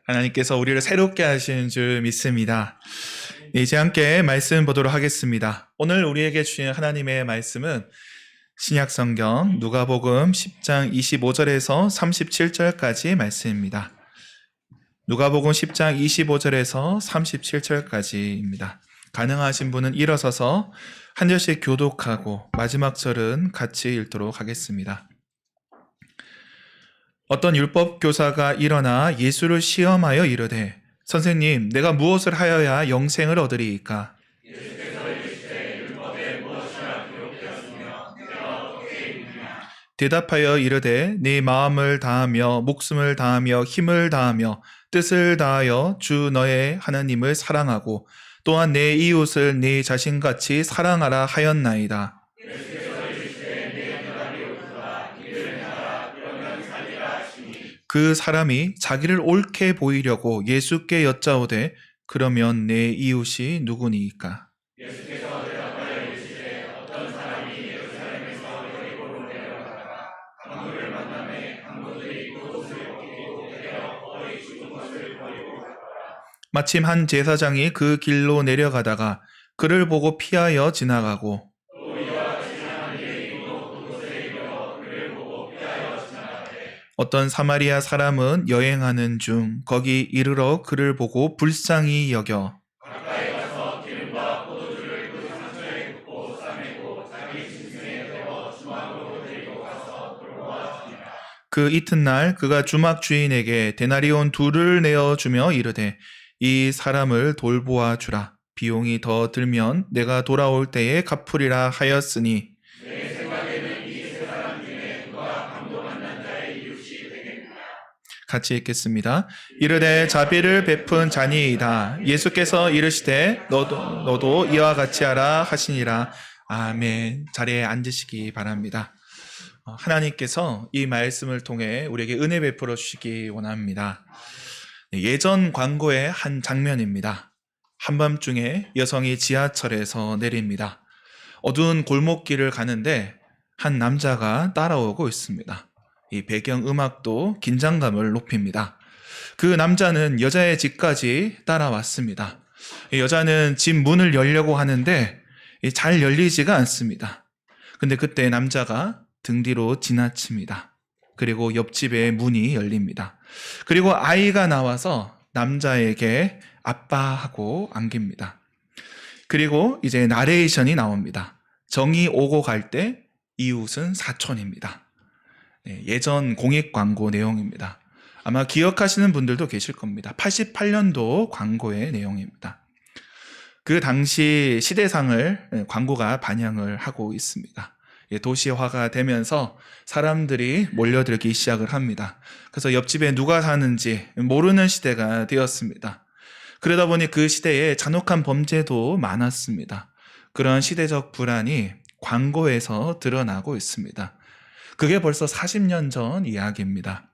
하나님께서 우리를 새롭게 하시는 줄 믿습니다. 이제 함께 말씀 보도록 하겠습니다. 오늘 우리에게 주신 하나님의 말씀은 신약성경 누가복음 10장 25절에서 37절까지 말씀입니다. 누가복음 10장 25절에서 37절까지입니다. 가능하신 분은 일어서서 한 절씩 교독하고 마지막 절은 같이 읽도록 하겠습니다. 어떤 율법 교사가 일어나 예수를 시험하여 이르되 선생님, 내가 무엇을 하여야 영생을 얻으리이까? 예수께서 이르시되 율법에 무엇이라 기록되었으며 내가 어떻게 읽느냐? 대답하여 이르되 네 마음을 다하며 목숨을 다하며 힘을 다하며 뜻을 다하여 주 너의 하나님을 사랑하고 또한 내 이웃을 네 자신같이 사랑하라 하였나이다. 그 사람이 자기를 옳게 보이려고 예수께 여짜오되 그러면 내 이웃이 누구니이까? 예수께서 대답하여 이르시되 어떤 사람이 예루살렘에서 여리고로 내려가다가 강도를 만나매 강도들이 그 옷을 벗기고 때려 거의 죽은 것을 버리고 갔더라. 마침 한 제사장이 그 길로 내려가다가 그를 보고 피하여 지나가고 또 이와 같이 한 유대인도 그곳에 이르러 그를 보고 피하여 지나가되 어떤 사마리아 사람은 여행하는 중 거기 이르러 그를 보고 불쌍히 여겨 가까이 가서 기름과 포도주를 그 상처에 붓고 싸매고 자기 짐승에 태워 주막으로 데리고 가서 돌보았습니다. 그 이튿날 그가 주막 주인에게 데나리온 2를 내어주며 이르되 이 사람을 돌보아 주라. 비용이 더 들면 내가 돌아올 때에 갚으리라 하였으니 내 생각에는 이 세 사람 중에 그가 강도 만난 자의 이웃이 되겠느냐? 같이 읽겠습니다. 이르되 자비를 베푼 자니이다. 예수께서 이르시되 너도 이와 같이 하라 하시니라. 아멘. 자리에 앉으시기 바랍니다. 하나님께서 이 말씀을 통해 우리에게 은혜 베풀어 주시기 원합니다. 예전 광고의 한 장면입니다. 한밤중에 여성이 지하철에서 내립니다. 어두운 골목길을 가는데 한 남자가 따라오고 있습니다. 이 배경음악도 긴장감을 높입니다. 그 남자는 여자의 집까지 따라왔습니다. 이 여자는 집 문을 열려고 하는데 잘 열리지가 않습니다. 근데 그때 남자가 등 뒤로 지나칩니다. 그리고 옆집의 문이 열립니다. 그리고 아이가 나와서 남자에게 아빠하고 안깁니다. 그리고 이제 나레이션이 나옵니다. 정이 오고 갈 때 이웃은 사촌입니다. 예전 공익 광고 내용입니다. 아마 기억하시는 분들도 계실 겁니다. 88년도 광고의 내용입니다. 그 당시 시대상을 광고가 반영을 하고 있습니다. 도시화가 되면서 사람들이 몰려들기 시작을 합니다. 그래서 옆집에 누가 사는지 모르는 시대가 되었습니다. 그러다 보니 그 시대에 잔혹한 범죄도 많았습니다. 그런 시대적 불안이 광고에서 드러나고 있습니다. 그게 벌써 40년 전 이야기입니다.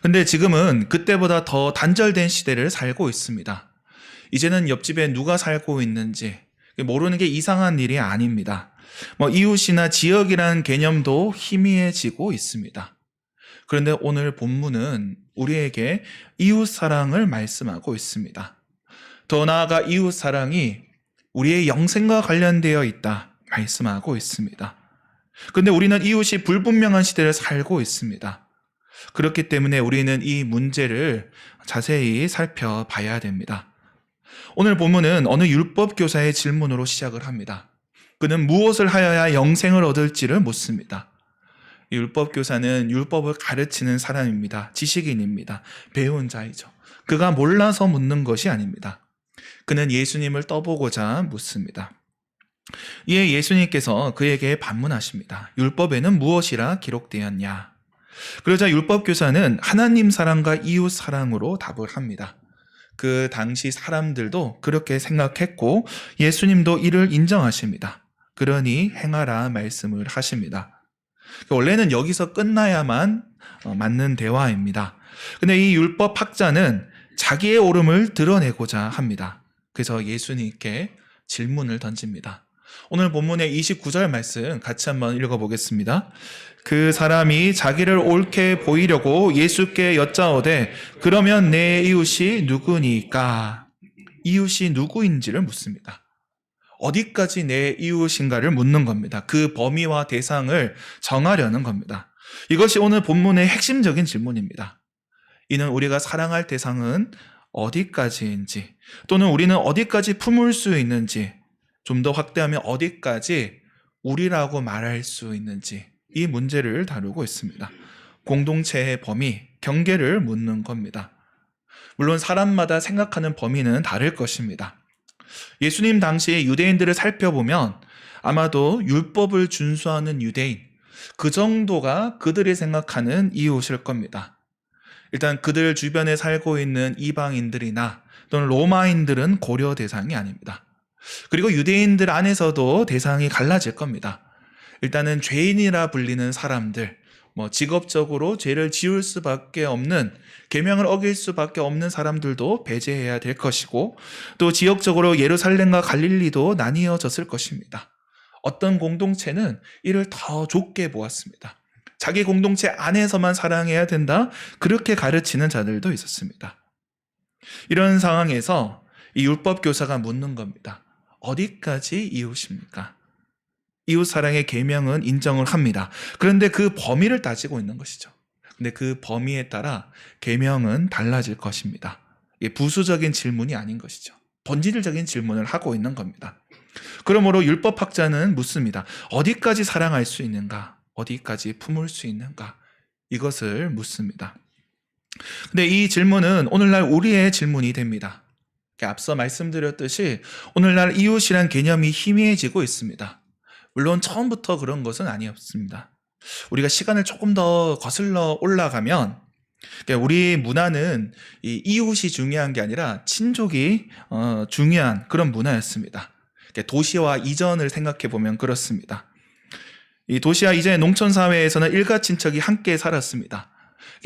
근데 지금은 그때보다 더 단절된 시대를 살고 있습니다. 이제는 옆집에 누가 살고 있는지 모르는 게 이상한 일이 아닙니다. 이웃이나 지역이라는 개념도 희미해지고 있습니다. 그런데 오늘 본문은 우리에게 이웃 사랑을 말씀하고 있습니다. 더 나아가 이웃 사랑이 우리의 영생과 관련되어 있다 말씀하고 있습니다. 그런데 우리는 이웃이 불분명한 시대를 살고 있습니다. 그렇기 때문에 우리는 이 문제를 자세히 살펴봐야 됩니다. 오늘 본문은 어느 율법 교사의 질문으로 시작을 합니다. 그는 무엇을 하여야 영생을 얻을지를 묻습니다. 율법 교사는 율법을 가르치는 사람입니다. 지식인입니다. 배운 자이죠. 그가 몰라서 묻는 것이 아닙니다. 그는 예수님을 떠보고자 묻습니다. 이에 예수님께서 그에게 반문하십니다. 율법에는 무엇이라 기록되었냐? 그러자 율법 교사는 하나님 사랑과 이웃 사랑으로 답을 합니다. 그 당시 사람들도 그렇게 생각했고 예수님도 이를 인정하십니다. 그러니 행하라 말씀을 하십니다. 원래는 여기서 끝나야만 맞는 대화입니다. 근데 이 율법 학자는 자기의 옳음을 드러내고자 합니다. 그래서 예수님께 질문을 던집니다. 오늘 본문의 29절 말씀 같이 한번 읽어보겠습니다. 그 사람이 자기를 옳게 보이려고 예수께 여짜오되 그러면 내 이웃이 누구니까? 이웃이 누구인지를 묻습니다. 어디까지 내 이웃인가를 묻는 겁니다. 그 범위와 대상을 정하려는 겁니다. 이것이 오늘 본문의 핵심적인 질문입니다. 이는 우리가 사랑할 대상은 어디까지인지, 또는 우리는 어디까지 품을 수 있는지, 좀 더 확대하면 어디까지 우리라고 말할 수 있는지, 이 문제를 다루고 있습니다. 공동체의 범위, 경계를 묻는 겁니다. 물론 사람마다 생각하는 범위는 다를 것입니다. 예수님 당시 유대인들을 살펴보면 아마도 율법을 준수하는 유대인, 그 정도가 그들이 생각하는 이웃일 겁니다. 일단 그들 주변에 살고 있는 이방인들이나 또는 로마인들은 고려 대상이 아닙니다. 그리고 유대인들 안에서도 대상이 갈라질 겁니다. 일단은 죄인이라 불리는 사람들, 직업적으로 죄를 지을 수밖에 없는, 계명을 어길 수밖에 없는 사람들도 배제해야 될 것이고, 또 지역적으로 예루살렘과 갈릴리도 나뉘어졌을 것입니다. 어떤 공동체는 이를 더 좁게 보았습니다. 자기 공동체 안에서만 사랑해야 된다, 그렇게 가르치는 자들도 있었습니다. 이런 상황에서 이 율법 교사가 묻는 겁니다. 어디까지 이웃입니까? 이웃 사랑의 계명은 인정을 합니다. 그런데 그 범위를 따지고 있는 것이죠. 근데 그 범위에 따라 계명은 달라질 것입니다. 이게 부수적인 질문이 아닌 것이죠. 본질적인 질문을 하고 있는 겁니다. 그러므로 율법학자는 묻습니다. 어디까지 사랑할 수 있는가? 어디까지 품을 수 있는가? 이것을 묻습니다. 근데 이 질문은 오늘날 우리의 질문이 됩니다. 앞서 말씀드렸듯이 오늘날 이웃이란 개념이 희미해지고 있습니다. 물론 처음부터 그런 것은 아니었습니다. 우리가 시간을 조금 더 거슬러 올라가면 우리 문화는 이 이웃이 중요한 게 아니라 친족이 중요한 그런 문화였습니다. 도시화 이전을 생각해 보면 그렇습니다. 이 도시화 이전의 농촌 사회에서는 일가 친척이 함께 살았습니다.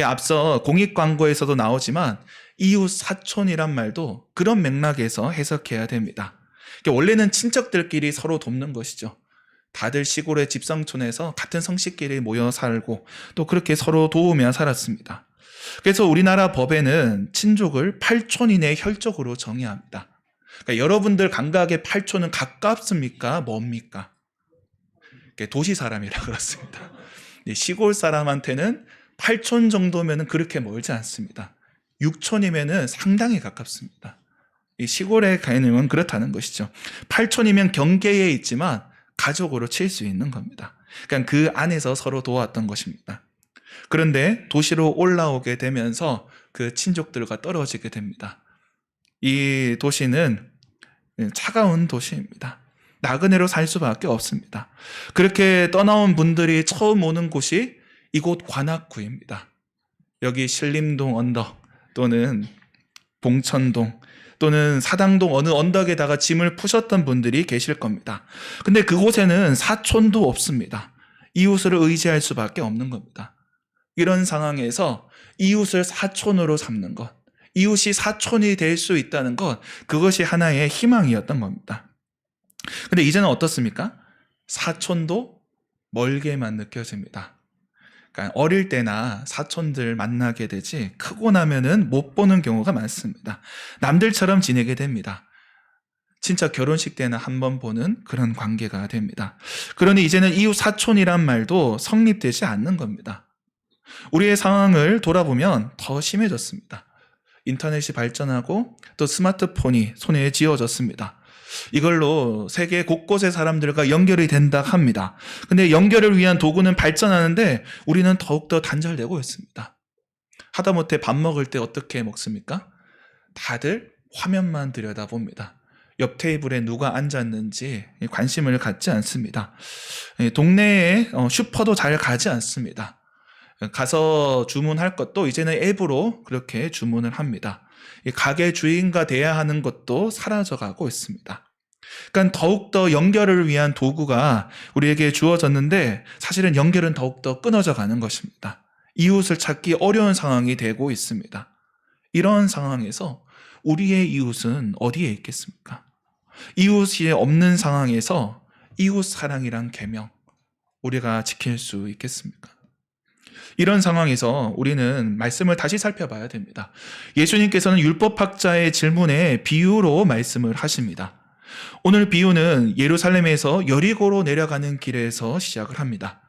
앞서 공익 광고에서도 나오지만 이웃 사촌이란 말도 그런 맥락에서 해석해야 됩니다. 원래는 친척들끼리 서로 돕는 것이죠. 다들 시골의 집성촌에서 같은 성씨끼리 모여 살고 또 그렇게 서로 도우며 살았습니다. 그래서 우리나라 법에는 친족을 8촌 이내 혈족으로 정의합니다. 여러분들 감각의 8촌은 가깝습니까? 멉니까? 도시 사람이라 그렇습니다. 시골 사람한테는 8촌 정도면 그렇게 멀지 않습니다. 6촌이면 상당히 가깝습니다. 이 시골의 개념은 그렇다는 것이죠. 8촌이면 경계에 있지만 가족으로 칠 수 있는 겁니다. 그러니까 그 안에서 서로 도왔던 것입니다. 그런데 도시로 올라오게 되면서 그 친족들과 떨어지게 됩니다. 이 도시는 차가운 도시입니다. 나그네로 살 수밖에 없습니다. 그렇게 떠나온 분들이 처음 오는 곳이 이곳 관악구입니다. 여기 신림동 언덕 또는 봉천동 또는 사당동 어느 언덕에다가 짐을 푸셨던 분들이 계실 겁니다. 근데 그곳에는 사촌도 없습니다. 이웃을 의지할 수밖에 없는 겁니다. 이런 상황에서 이웃을 사촌으로 삼는 것, 이웃이 사촌이 될 수 있다는 것, 그것이 하나의 희망이었던 겁니다. 근데 이제는 어떻습니까? 사촌도 멀게만 느껴집니다. 그러니까 어릴 때나 사촌들 만나게 되지 크고 나면은 못 보는 경우가 많습니다. 남들처럼 지내게 됩니다. 진짜 결혼식 때는 한 번 보는 그런 관계가 됩니다. 그러니 이제는 이웃 사촌이란 말도 성립되지 않는 겁니다. 우리의 상황을 돌아보면 더 심해졌습니다. 인터넷이 발전하고 또 스마트폰이 손에 쥐어졌습니다. 이걸로 세계 곳곳의 사람들과 연결이 된다 합니다. 근데 연결을 위한 도구는 발전하는데 우리는 더욱더 단절되고 있습니다. 하다못해 밥 먹을 때 어떻게 먹습니까? 다들 화면만 들여다봅니다. 옆 테이블에 누가 앉았는지 관심을 갖지 않습니다. 동네에 슈퍼도 잘 가지 않습니다. 가서 주문할 것도 이제는 앱으로 그렇게 주문을 합니다. 가게 주인과 돼야 하는 것도 사라져가고 있습니다. 그러니까 더욱더 연결을 위한 도구가 우리에게 주어졌는데 사실은 연결은 더욱더 끊어져 가는 것입니다. 이웃을 찾기 어려운 상황이 되고 있습니다. 이런 상황에서 우리의 이웃은 어디에 있겠습니까? 이웃이 없는 상황에서 이웃 사랑이란 계명 우리가 지킬 수 있겠습니까? 이런 상황에서 우리는 말씀을 다시 살펴봐야 됩니다. 예수님께서는 율법학자의 질문에 비유로 말씀을 하십니다. 오늘 비유는 예루살렘에서 여리고로 내려가는 길에서 시작을 합니다.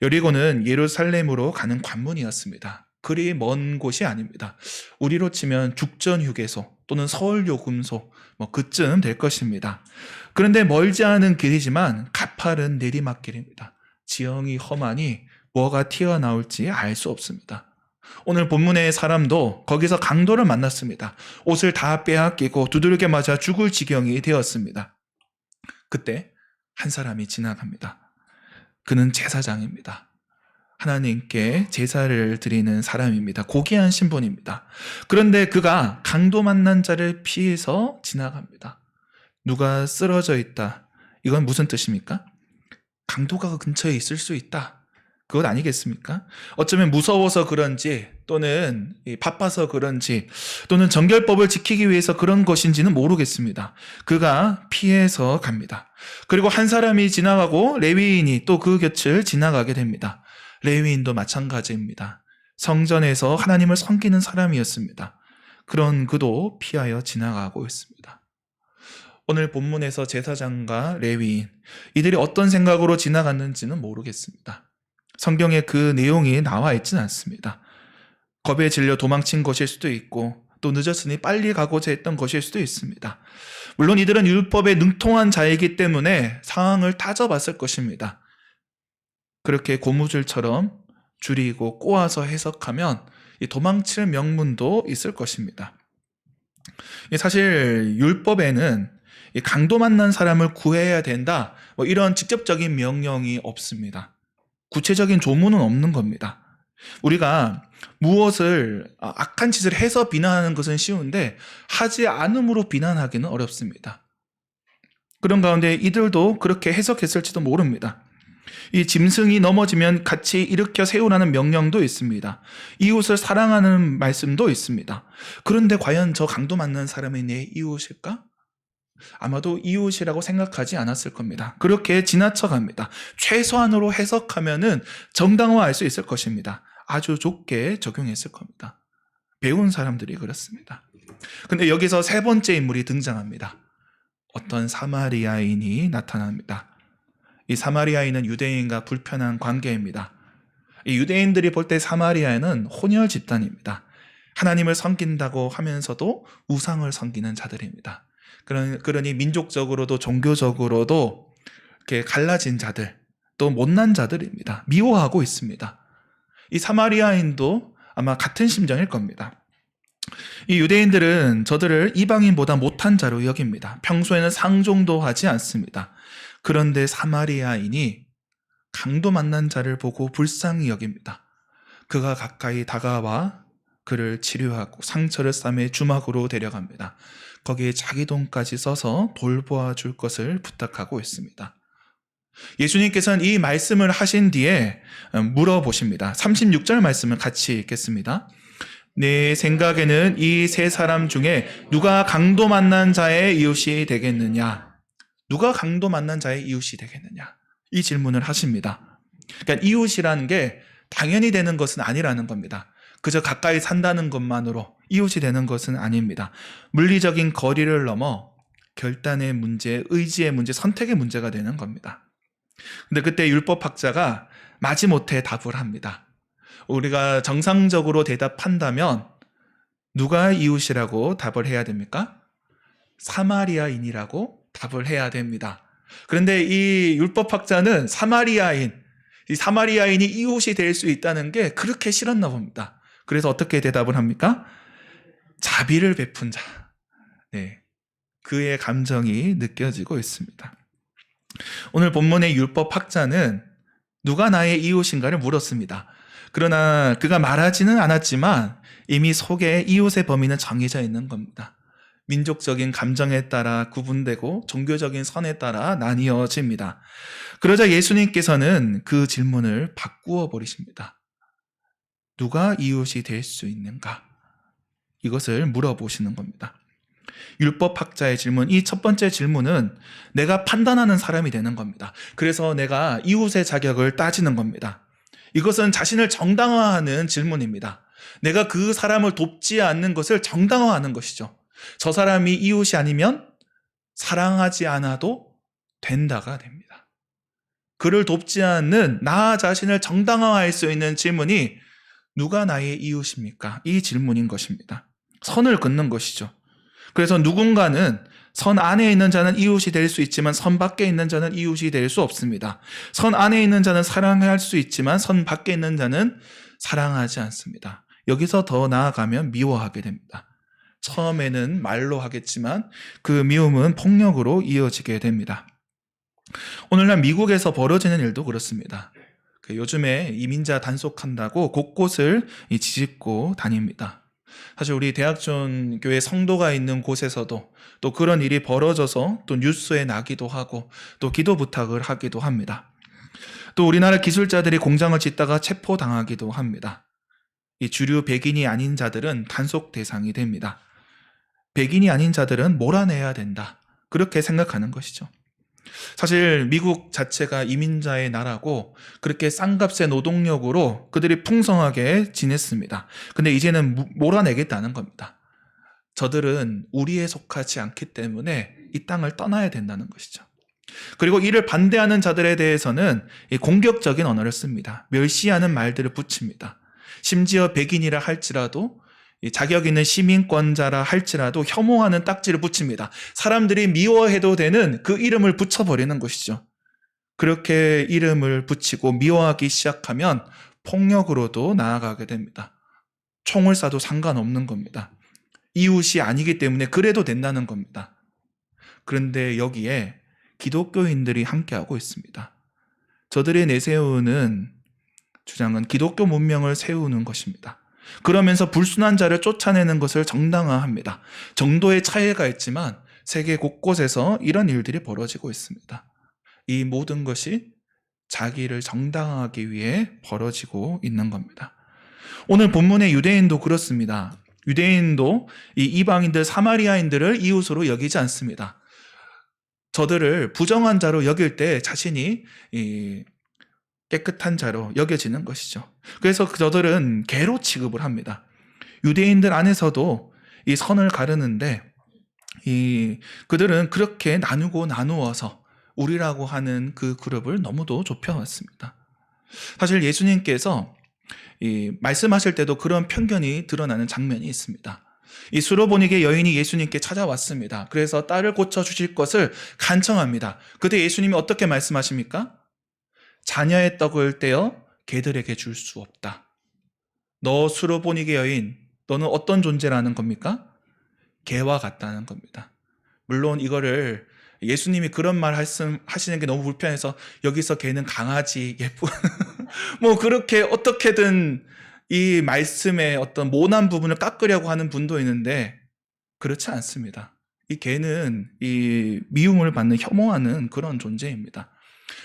여리고는 예루살렘으로 가는 관문이었습니다. 그리 먼 곳이 아닙니다. 우리로 치면 죽전휴게소 또는 서울요금소 그쯤 될 것입니다. 그런데 멀지 않은 길이지만 가파른 내리막길입니다. 지형이 험하니 뭐가 튀어나올지 알 수 없습니다. 오늘 본문의 사람도 거기서 강도를 만났습니다. 옷을 다 빼앗기고 두들겨 맞아 죽을 지경이 되었습니다. 그때 한 사람이 지나갑니다. 그는 제사장입니다. 하나님께 제사를 드리는 사람입니다. 고귀한 신분입니다. 그런데 그가 강도 만난 자를 피해서 지나갑니다. 누가 쓰러져 있다. 이건 무슨 뜻입니까? 강도가 근처에 있을 수 있다. 그것 아니겠습니까? 어쩌면 무서워서 그런지 또는 바빠서 그런지 또는 정결법을 지키기 위해서 그런 것인지는 모르겠습니다. 그가 피해서 갑니다. 그리고 한 사람이 지나가고 레위인이 또 그 곁을 지나가게 됩니다. 레위인도 마찬가지입니다. 성전에서 하나님을 섬기는 사람이었습니다. 그런 그도 피하여 지나가고 있습니다. 오늘 본문에서 제사장과 레위인 이들이 어떤 생각으로 지나갔는지는 모르겠습니다. 성경에 그 내용이 나와 있지는 않습니다. 겁에 질려 도망친 것일 수도 있고 또 늦었으니 빨리 가고자 했던 것일 수도 있습니다. 물론 이들은 율법에 능통한 자이기 때문에 상황을 따져봤을 것입니다. 그렇게 고무줄처럼 줄이고 꼬아서 해석하면 이 도망칠 명분도 있을 것입니다. 사실 율법에는 이 강도 만난 사람을 구해야 된다 이런 직접적인 명령이 없습니다. 구체적인 조문은 없는 겁니다. 우리가 무엇을 악한 짓을 해서 비난하는 것은 쉬운데 하지 않음으로 비난하기는 어렵습니다. 그런 가운데 이들도 그렇게 해석했을지도 모릅니다. 이 짐승이 넘어지면 같이 일으켜 세우라는 명령도 있습니다. 이웃을 사랑하는 말씀도 있습니다. 그런데 과연 저 강도 맞는 사람이 내 이웃일까? 아마도 이웃이라고 생각하지 않았을 겁니다. 그렇게 지나쳐갑니다. 최소한으로 해석하면은 정당화할 수 있을 것입니다. 아주 좁게 적용했을 겁니다. 배운 사람들이 그렇습니다. 근데 여기서 세 번째 인물이 등장합니다. 어떤 사마리아인이 나타납니다. 이 사마리아인은 유대인과 불편한 관계입니다. 이 유대인들이 볼 때 사마리아인은 혼혈 집단입니다. 하나님을 섬긴다고 하면서도 우상을 섬기는 자들입니다. 그러니 민족적으로도 종교적으로도 이렇게 갈라진 자들, 또 못난 자들입니다. 미워하고 있습니다. 이 사마리아인도 아마 같은 심정일 겁니다. 이 유대인들은 저들을 이방인보다 못한 자로 여깁니다. 평소에는 상종도 하지 않습니다. 그런데 사마리아인이 강도 만난 자를 보고 불쌍히 여깁니다. 그가 가까이 다가와 그를 치료하고 상처를 싸매 주막으로 데려갑니다. 거기에 자기 돈까지 써서 돌보아 줄 것을 부탁하고 있습니다. 예수님께서는 이 말씀을 하신 뒤에 물어보십니다. 36절 말씀을 같이 읽겠습니다. 내 생각에는 이 세 사람 중에 누가 강도 만난 자의 이웃이 되겠느냐? 누가 강도 만난 자의 이웃이 되겠느냐? 이 질문을 하십니다. 그러니까 이웃이라는 게 당연히 되는 것은 아니라는 겁니다. 그저 가까이 산다는 것만으로 이웃이 되는 것은 아닙니다. 물리적인 거리를 넘어 결단의 문제, 의지의 문제, 선택의 문제가 되는 겁니다. 근데 그때 율법학자가 마지못해 답을 합니다. 우리가 정상적으로 대답한다면 누가 이웃이라고 답을 해야 됩니까? 사마리아인이라고 답을 해야 됩니다. 그런데 이 율법학자는 이 사마리아인이 이웃이 될 수 있다는 게 그렇게 싫었나 봅니다. 그래서 어떻게 대답을 합니까? 자비를 베푼 자. 네, 그의 감정이 느껴지고 있습니다. 오늘 본문의 율법학자는 누가 나의 이웃인가를 물었습니다. 그러나 그가 말하지는 않았지만 이미 속에 이웃의 범위는 정해져 있는 겁니다. 민족적인 감정에 따라 구분되고 종교적인 선에 따라 나뉘어집니다. 그러자 예수님께서는 그 질문을 바꾸어 버리십니다. 누가 이웃이 될 수 있는가? 이것을 물어보시는 겁니다. 율법학자의 질문, 이 첫 번째 질문은 내가 판단하는 사람이 되는 겁니다. 그래서 내가 이웃의 자격을 따지는 겁니다. 이것은 자신을 정당화하는 질문입니다. 내가 그 사람을 돕지 않는 것을 정당화하는 것이죠. 저 사람이 이웃이 아니면 사랑하지 않아도 된다가 됩니다. 그를 돕지 않는 나 자신을 정당화할 수 있는 질문이 누가 나의 이웃입니까? 이 질문인 것입니다. 선을 긋는 것이죠. 그래서 누군가는 선 안에 있는 자는 이웃이 될 수 있지만 선 밖에 있는 자는 이웃이 될 수 없습니다. 선 안에 있는 자는 사랑할 수 있지만 선 밖에 있는 자는 사랑하지 않습니다. 여기서 더 나아가면 미워하게 됩니다. 처음에는 말로 하겠지만 그 미움은 폭력으로 이어지게 됩니다. 오늘날 미국에서 벌어지는 일도 그렇습니다. 요즘에 이민자 단속한다고 곳곳을 지집고 다닙니다. 사실 우리 대학전 교회 성도가 있는 곳에서도 또 그런 일이 벌어져서 또 뉴스에 나기도 하고 또 기도 부탁을 하기도 합니다. 또 우리나라 기술자들이 공장을 짓다가 체포당하기도 합니다. 이 주류 백인이 아닌 자들은 단속 대상이 됩니다. 백인이 아닌 자들은 몰아내야 된다. 그렇게 생각하는 것이죠. 사실 미국 자체가 이민자의 나라고 그렇게 싼값의 노동력으로 그들이 풍성하게 지냈습니다. 근데 이제는 몰아내겠다는 겁니다. 저들은 우리에 속하지 않기 때문에 이 땅을 떠나야 된다는 것이죠. 그리고 이를 반대하는 자들에 대해서는 공격적인 언어를 씁니다. 멸시하는 말들을 붙입니다. 심지어 백인이라 할지라도 자격 있는 시민권자라 할지라도 혐오하는 딱지를 붙입니다. 사람들이 미워해도 되는 그 이름을 붙여버리는 것이죠. 그렇게 이름을 붙이고 미워하기 시작하면 폭력으로도 나아가게 됩니다. 총을 쏴도 상관없는 겁니다. 이웃이 아니기 때문에 그래도 된다는 겁니다. 그런데 여기에 기독교인들이 함께하고 있습니다. 저들이 내세우는 주장은 기독교 문명을 세우는 것입니다. 그러면서 불순한 자를 쫓아내는 것을 정당화합니다. 정도의 차이가 있지만 세계 곳곳에서 이런 일들이 벌어지고 있습니다. 이 모든 것이 자기를 정당화하기 위해 벌어지고 있는 겁니다. 오늘 본문의 유대인도 그렇습니다. 유대인도 이 이방인들, 사마리아인들을 이웃으로 여기지 않습니다. 저들을 부정한 자로 여길 때 자신이 깨끗한 자로 여겨지는 것이죠. 그래서 저들은 개로 취급을 합니다. 유대인들 안에서도 이 선을 가르는데 그들은 그렇게 나누어서 우리라고 하는 그 그룹을 너무도 좁혀왔습니다. 사실 예수님께서 말씀하실 때도 그런 편견이 드러나는 장면이 있습니다. 이 수로보니게 여인이 예수님께 찾아왔습니다. 그래서 딸을 고쳐주실 것을 간청합니다. 그때 예수님이 어떻게 말씀하십니까? 자녀의 떡을 떼어 개들에게 줄 수 없다. 너 수로보니게 여인, 너는 어떤 존재라는 겁니까? 개와 같다는 겁니다. 물론 이거를 예수님이 그런 말 하시는 게 너무 불편해서 여기서 개는 강아지, 예쁜 뭐 그렇게 어떻게든 이 말씀의 어떤 모난 부분을 깎으려고 하는 분도 있는데 그렇지 않습니다. 이 개는 이 미움을 받는, 혐오하는 그런 존재입니다.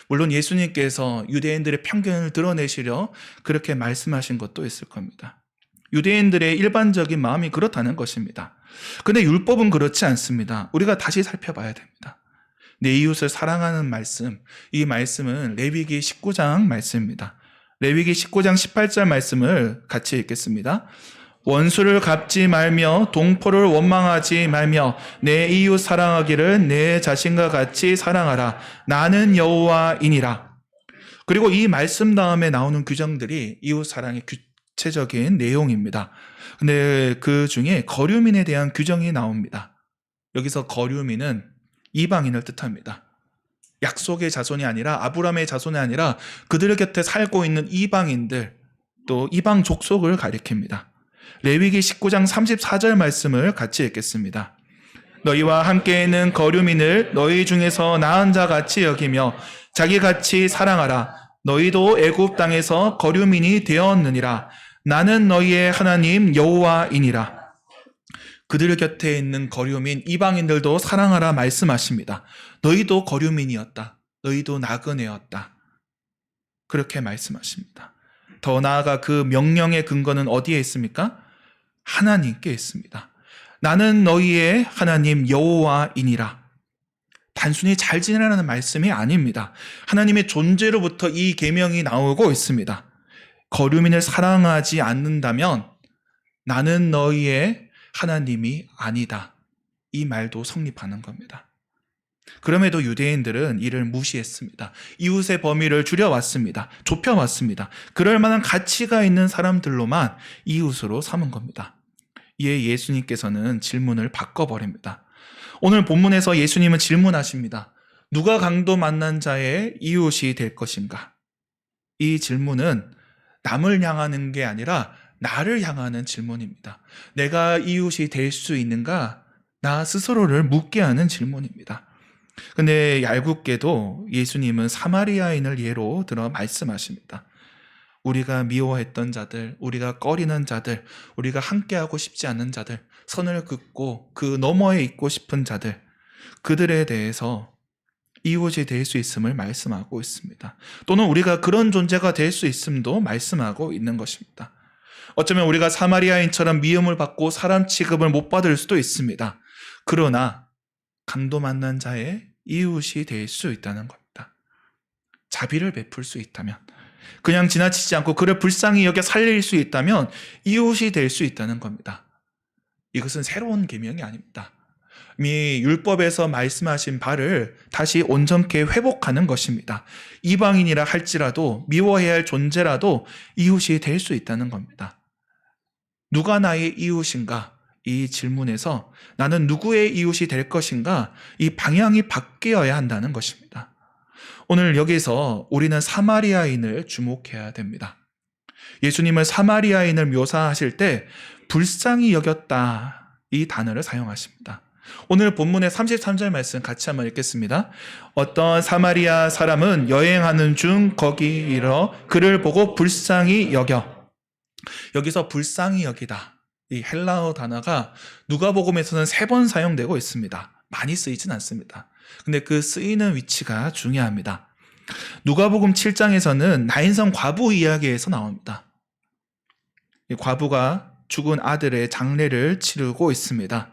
물론 예수님께서 유대인들의 편견을 드러내시려 그렇게 말씀하신 것도 있을 겁니다. 유대인들의 일반적인 마음이 그렇다는 것입니다. 근데 율법은 그렇지 않습니다. 우리가 다시 살펴봐야 됩니다. 내 이웃을 사랑하는 말씀, 이 말씀은 레위기 19장 말씀입니다. 레위기 19장 18절 말씀을 같이 읽겠습니다. 원수를 갚지 말며 동포를 원망하지 말며 내 이웃 사랑하기를 내 자신과 같이 사랑하라. 나는 여호와이니라. 그리고 이 말씀 다음에 나오는 규정들이 이웃 사랑의 구체적인 내용입니다. 근데 그 중에 거류민에 대한 규정이 나옵니다. 여기서 거류민은 이방인을 뜻합니다. 약속의 자손이 아니라 아브라함의 자손이 아니라 그들 곁에 살고 있는 이방인들, 또 이방 족속을 가리킵니다. 레위기 19장 34절 말씀을 같이 읽겠습니다. 너희와 함께 있는 거류민을 너희 중에서 나은 자 같이 여기며 자기같이 사랑하라. 너희도 애굽 땅에서 거류민이 되었느니라. 나는 너희의 하나님 여호와이니라. 그들 곁에 있는 거류민 이방인들도 사랑하라 말씀하십니다. 너희도 거류민이었다. 너희도 나그네였다. 그렇게 말씀하십니다. 더 나아가 그 명령의 근거는 어디에 있습니까? 하나님께 있습니다. 나는 너희의 하나님 여호와이니라. 단순히 잘 지내라는 말씀이 아닙니다. 하나님의 존재로부터 이 계명이 나오고 있습니다. 거류민을 사랑하지 않는다면 나는 너희의 하나님이 아니다. 이 말도 성립하는 겁니다. 그럼에도 유대인들은 이를 무시했습니다. 이웃의 범위를 줄여왔습니다. 좁혀왔습니다. 그럴 만한 가치가 있는 사람들로만 이웃으로 삼은 겁니다. 이에 예수님께서는 질문을 바꿔버립니다. 오늘 본문에서 예수님은 질문하십니다. 누가 강도 만난 자의 이웃이 될 것인가? 이 질문은 남을 향하는 게 아니라 나를 향하는 질문입니다. 내가 이웃이 될 수 있는가? 나 스스로를 묻게 하는 질문입니다. 근데 얄궂게도 예수님은 사마리아인을 예로 들어 말씀하십니다. 우리가 미워했던 자들, 우리가 꺼리는 자들, 우리가 함께하고 싶지 않은 자들, 선을 긋고 그 너머에 있고 싶은 자들, 그들에 대해서 이웃이 될 수 있음을 말씀하고 있습니다. 또는 우리가 그런 존재가 될 수 있음도 말씀하고 있는 것입니다. 어쩌면 우리가 사마리아인처럼 미움을 받고 사람 취급을 못 받을 수도 있습니다. 그러나 강도 만난 자의 이웃이 될 수 있다는 겁니다. 자비를 베풀 수 있다면, 그냥 지나치지 않고 그를 불쌍히 여겨 살릴 수 있다면 이웃이 될 수 있다는 겁니다. 이것은 새로운 계명이 아닙니다. 이미 율법에서 말씀하신 바를 다시 온전케 회복하는 것입니다. 이방인이라 할지라도 미워해야 할 존재라도 이웃이 될 수 있다는 겁니다. 누가 나의 이웃인가? 이 질문에서 나는 누구의 이웃이 될 것인가? 이 방향이 바뀌어야 한다는 것입니다. 오늘 여기서 우리는 사마리아인을 주목해야 됩니다. 예수님은 사마리아인을 묘사하실 때 불쌍히 여겼다, 이 단어를 사용하십니다. 오늘 본문의 33절 말씀 같이 한번 읽겠습니다. 어떤 사마리아 사람은 여행하는 중 거기 이르러 그를 보고 불쌍히 여겨. 여기서 불쌍히 여기다, 이 헬라어 단어가 누가복음에서는 3번 사용되고 있습니다. 많이 쓰이진 않습니다. 근데 그 쓰이는 위치가 중요합니다. 누가복음 7장에서는 나인성 과부 이야기에서 나옵니다. 이 과부가 죽은 아들의 장례를 치르고 있습니다.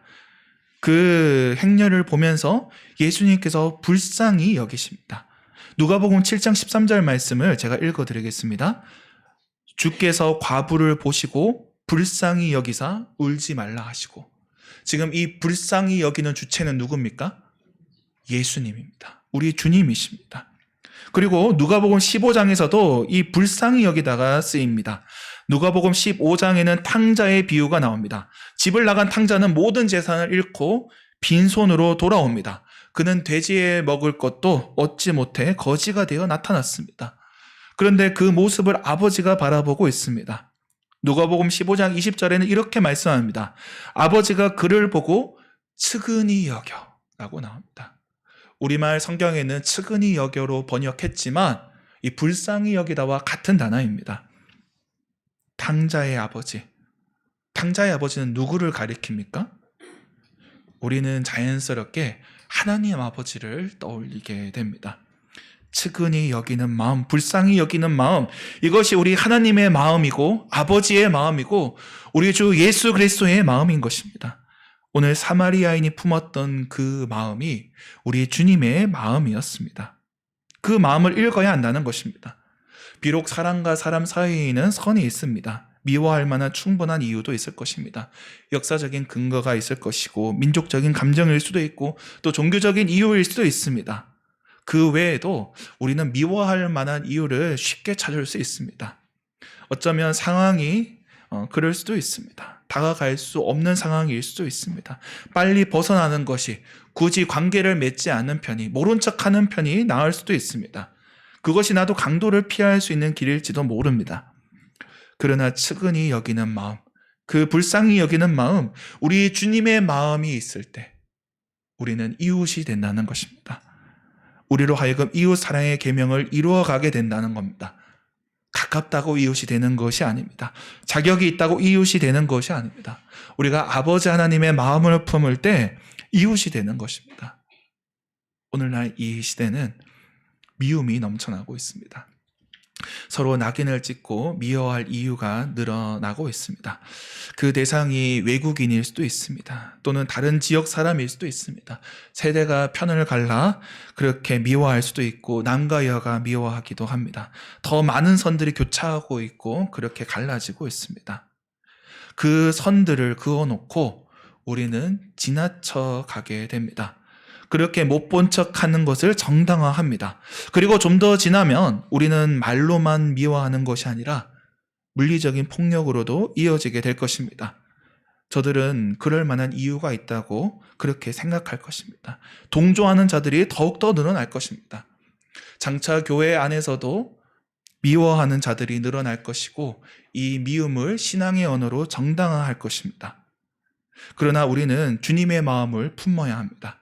그 행렬을 보면서 예수님께서 불쌍히 여기십니다. 누가복음 7장 13절 말씀을 제가 읽어드리겠습니다. 주께서 과부를 보시고 불쌍히 여기사 울지 말라 하시고. 지금 이 불쌍히 여기는 주체는 누굽니까? 예수님입니다. 우리 주님이십니다. 그리고 누가복음 15장에서도 이 불쌍히 여기다가 쓰입니다. 누가복음 15장에는 탕자의 비유가 나옵니다. 집을 나간 탕자는 모든 재산을 잃고 빈손으로 돌아옵니다. 그는 돼지에 먹을 것도 얻지 못해 거지가 되어 나타났습니다. 그런데 그 모습을 아버지가 바라보고 있습니다. 누가복음 15장 20절에는 이렇게 말씀합니다. 아버지가 그를 보고 측은히 여겨 라고 나옵니다. 우리말 성경에는 측은히 여겨로 번역했지만 이 불쌍히 여기다와 같은 단어입니다. 탕자의 아버지. 탕자의 아버지는 누구를 가리킵니까? 우리는 자연스럽게 하나님 아버지를 떠올리게 됩니다. 측은히 여기는 마음, 불쌍히 여기는 마음, 이것이 우리 하나님의 마음이고 아버지의 마음이고 우리 주 예수 그리스도의 마음인 것입니다. 오늘 사마리아인이 품었던 그 마음이 우리 주님의 마음이었습니다. 그 마음을 읽어야 한다는 것입니다. 비록 사람과 사람 사이에는 선이 있습니다. 미워할 만한 충분한 이유도 있을 것입니다. 역사적인 근거가 있을 것이고 민족적인 감정일 수도 있고 또 종교적인 이유일 수도 있습니다. 그 외에도 우리는 미워할 만한 이유를 쉽게 찾을 수 있습니다. 어쩌면 상황이 그럴 수도 있습니다. 다가갈 수 없는 상황일 수도 있습니다. 빨리 벗어나는 것이, 굳이 관계를 맺지 않는 편이, 모른 척하는 편이 나을 수도 있습니다. 그것이 나도 강도를 피할 수 있는 길일지도 모릅니다. 그러나 측은히 여기는 마음, 그 불쌍히 여기는 마음, 우리 주님의 마음이 있을 때 우리는 이웃이 된다는 것입니다. 우리로 하여금 이웃 사랑의 계명을 이루어가게 된다는 겁니다. 가깝다고 이웃이 되는 것이 아닙니다. 자격이 있다고 이웃이 되는 것이 아닙니다. 우리가 아버지 하나님의 마음을 품을 때 이웃이 되는 것입니다. 오늘날 이 시대는 미움이 넘쳐나고 있습니다. 서로 낙인을 찍고 미워할 이유가 늘어나고 있습니다. 그 대상이 외국인일 수도 있습니다. 또는 다른 지역 사람일 수도 있습니다. 세대가 편을 갈라 그렇게 미워할 수도 있고 남과 여가 미워하기도 합니다. 더 많은 선들이 교차하고 있고 그렇게 갈라지고 있습니다. 그 선들을 그어놓고 우리는 지나쳐 가게 됩니다. 그렇게 못 본 척하는 것을 정당화합니다. 그리고 좀 더 지나면 우리는 말로만 미워하는 것이 아니라 물리적인 폭력으로도 이어지게 될 것입니다. 저들은 그럴 만한 이유가 있다고 그렇게 생각할 것입니다. 동조하는 자들이 더욱더 늘어날 것입니다. 장차 교회 안에서도 미워하는 자들이 늘어날 것이고 이 미움을 신앙의 언어로 정당화할 것입니다. 그러나 우리는 주님의 마음을 품어야 합니다.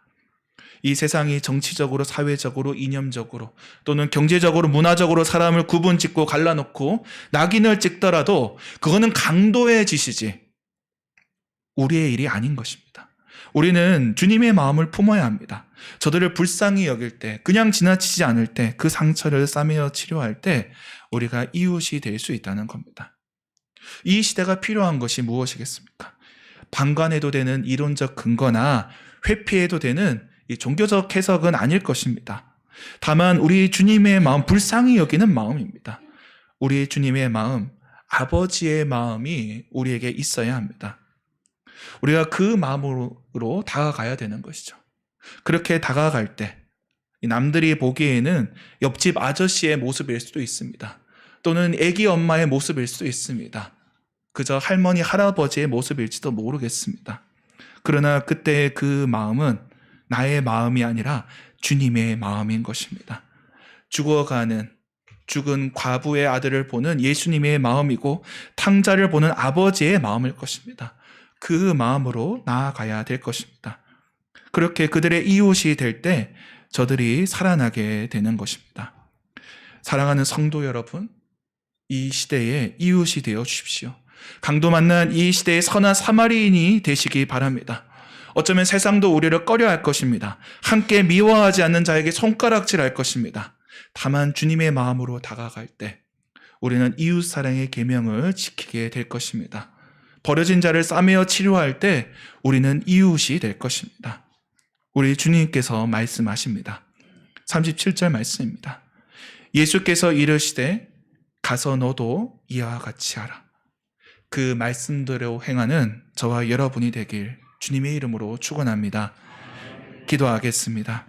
이 세상이 정치적으로, 사회적으로, 이념적으로 또는 경제적으로, 문화적으로 사람을 구분짓고 갈라놓고 낙인을 찍더라도 그거는 강도의 짓이지 우리의 일이 아닌 것입니다. 우리는 주님의 마음을 품어야 합니다. 저들을 불쌍히 여길 때, 그냥 지나치지 않을 때, 그 상처를 싸매어 치료할 때 우리가 이웃이 될 수 있다는 겁니다. 이 시대가 필요한 것이 무엇이겠습니까? 방관해도 되는 이론적 근거나 회피해도 되는 이 종교적 해석은 아닐 것입니다. 다만 우리 주님의 마음, 불쌍히 여기는 마음입니다. 우리 주님의 마음, 아버지의 마음이 우리에게 있어야 합니다. 우리가 그 마음으로 다가가야 되는 것이죠. 그렇게 다가갈 때 남들이 보기에는 옆집 아저씨의 모습일 수도 있습니다. 또는 애기 엄마의 모습일 수도 있습니다. 그저 할머니, 할아버지의 모습일지도 모르겠습니다. 그러나 그때의 그 마음은 나의 마음이 아니라 주님의 마음인 것입니다. 죽어가는 죽은 과부의 아들을 보는 예수님의 마음이고 탕자를 보는 아버지의 마음일 것입니다. 그 마음으로 나아가야 될 것입니다. 그렇게 그들의 이웃이 될 때 저들이 살아나게 되는 것입니다. 사랑하는 성도 여러분, 이 시대에 이웃이 되어 주십시오. 강도 만난 이 시대의 선한 사마리인이 되시기 바랍니다. 어쩌면 세상도 우리를 꺼려할 것입니다. 함께 미워하지 않는 자에게 손가락질할 것입니다. 다만 주님의 마음으로 다가갈 때 우리는 이웃 사랑의 계명을 지키게 될 것입니다. 버려진 자를 싸매어 치료할 때 우리는 이웃이 될 것입니다. 우리 주님께서 말씀하십니다. 37절 말씀입니다. 예수께서 이르시되 가서 너도 이와 같이 하라. 그 말씀대로 행하는 저와 여러분이 되길 주님의 이름으로 축원합니다. 기도하겠습니다.